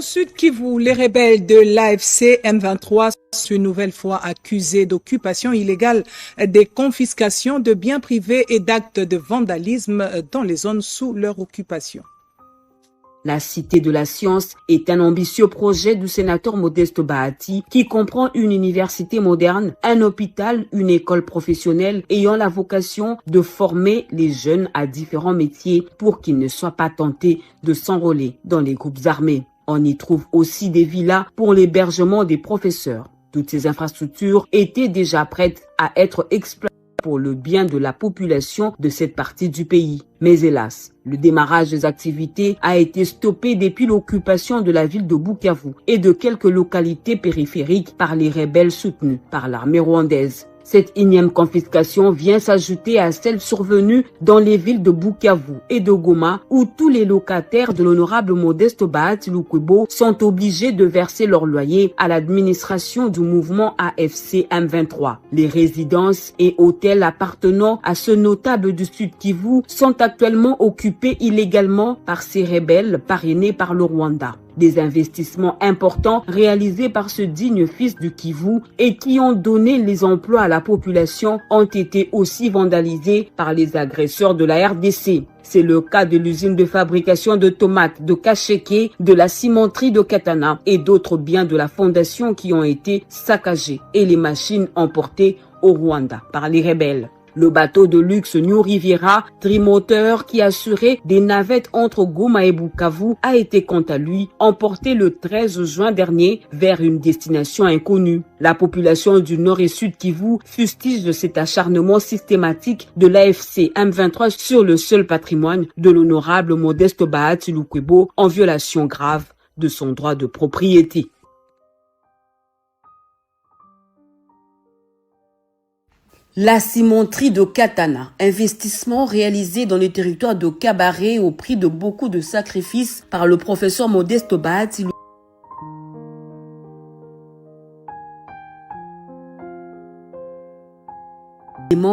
Au Sud Kivu, les rebelles de l'AFC M23 sont une nouvelle fois accusés d'occupation illégale, des confiscations de biens privés et d'actes de vandalisme dans les zones sous leur occupation. La Cité de la Science est un ambitieux projet du sénateur Modeste Bahati qui comprend une université moderne, un hôpital, une école professionnelle ayant la vocation de former les jeunes à différents métiers pour qu'ils ne soient pas tentés de s'enrôler dans les groupes armés. On y trouve aussi des villas pour l'hébergement des professeurs. Toutes ces infrastructures étaient déjà prêtes à être exploitées pour le bien de la population de cette partie du pays. Mais hélas, le démarrage des activités a été stoppé depuis l'occupation de la ville de Bukavu et de quelques localités périphériques par les rebelles soutenus par l'armée rwandaise. Cette énième confiscation vient s'ajouter à celle survenue dans les villes de Bukavu et de Goma où tous les locataires de l'honorable Modeste Bahati Lukwebo sont obligés de verser leur loyer à l'administration du mouvement AFC M23. Les résidences et hôtels appartenant à ce notable du Sud Kivu sont actuellement occupés illégalement par ces rebelles parrainés par le Rwanda. Des investissements importants réalisés par ce digne fils du Kivu et qui ont donné les emplois à la population ont été aussi vandalisés par les agresseurs de la RDC. C'est le cas de l'usine de fabrication de tomates de Kasheke, de la cimenterie de Katana et d'autres biens de la fondation qui ont été saccagés et les machines emportées au Rwanda par les rebelles. Le bateau de luxe New Riviera, trimoteur qui assurait des navettes entre Goma et Bukavu, a été quant à lui emporté le 13 juin dernier vers une destination inconnue. La population du Nord et Sud Kivu fustige de cet acharnement systématique de l'AFC M23 sur le seul patrimoine de l'honorable Modeste Bahati Lukwebo en violation grave de son droit de propriété. La cimenterie de Katana, investissement réalisé dans le territoire de Kabaré au prix de beaucoup de sacrifices par le professeur Modeste Bahati.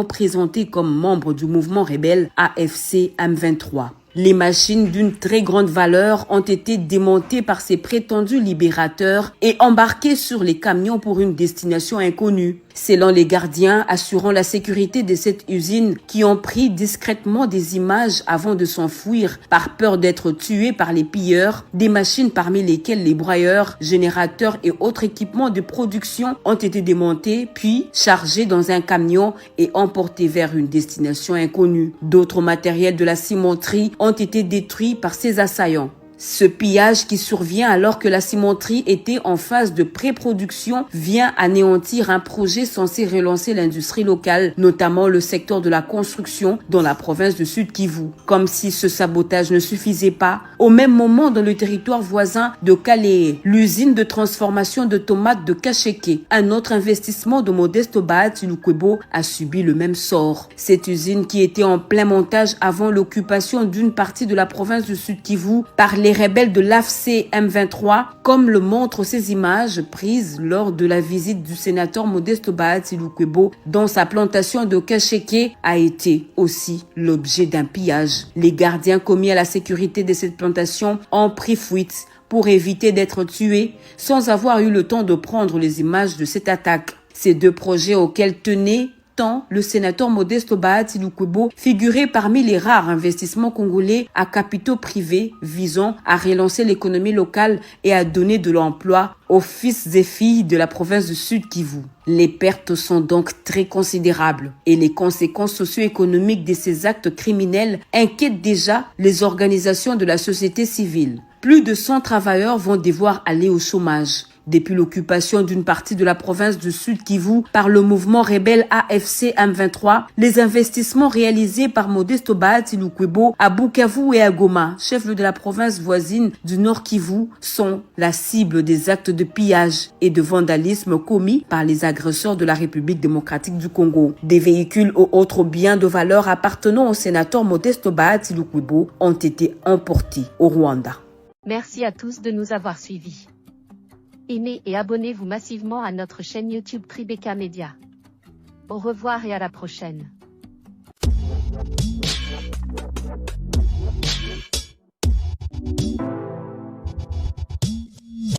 Présenté comme membre du mouvement rebelle AFC M23. Les machines d'une très grande valeur ont été démontées par ces prétendus libérateurs et embarquées sur les camions pour une destination inconnue. Selon les gardiens assurant la sécurité de cette usine qui ont pris discrètement des images avant de s'enfuir par peur d'être tués par les pilleurs, des machines parmi lesquelles les broyeurs, générateurs et autres équipements de production ont été démontés puis chargés dans un camion et emportés vers une destination inconnue. D'autres matériels de la cimenterie ont été détruits par ces assaillants. Ce pillage qui survient alors que la cimenterie était en phase de pré-production vient anéantir un projet censé relancer l'industrie locale, notamment le secteur de la construction dans la province du Sud Kivu. Comme si ce sabotage ne suffisait pas, au même moment dans le territoire voisin de Kalehe, l'usine de transformation de tomates de Kasheke, un autre investissement de Modeste Bahati Lukwebo, a subi le même sort. Cette usine qui était en plein montage avant l'occupation d'une partie de la province du Sud Kivu par les rebelles de l'AFC M23, comme le montrent ces images prises lors de la visite du sénateur Modeste Bahati Lukwebo dans sa plantation de Kasheke, a été aussi l'objet d'un pillage. Les gardiens commis à la sécurité de cette plantation ont pris fuite pour éviter d'être tués sans avoir eu le temps de prendre les images de cette attaque. Ces deux projets auxquels tenait le sénateur Modeste Bahati Lukwebo figurait parmi les rares investissements congolais à capitaux privés visant à relancer l'économie locale et à donner de l'emploi aux fils et filles de la province du Sud Kivu. Les pertes sont donc très considérables et les conséquences socio-économiques de ces actes criminels inquiètent déjà les organisations de la société civile. Plus de 100 travailleurs vont devoir aller au chômage. Depuis l'occupation d'une partie de la province du Sud Kivu par le mouvement rebelle AFC M23, les investissements réalisés par Modeste Bahati Lukwebo à Bukavu et à Goma, chef-lieu de la province voisine du Nord Kivu, sont la cible des actes de pillage et de vandalisme commis par les agresseurs de la République démocratique du Congo. Des véhicules ou autres biens de valeur appartenant au sénateur Modeste Bahati Lukwebo ont été emportés au Rwanda. Merci à tous de nous avoir suivis. Aimez et abonnez-vous massivement à notre chaîne YouTube Tribeca Media. Au revoir et à la prochaine.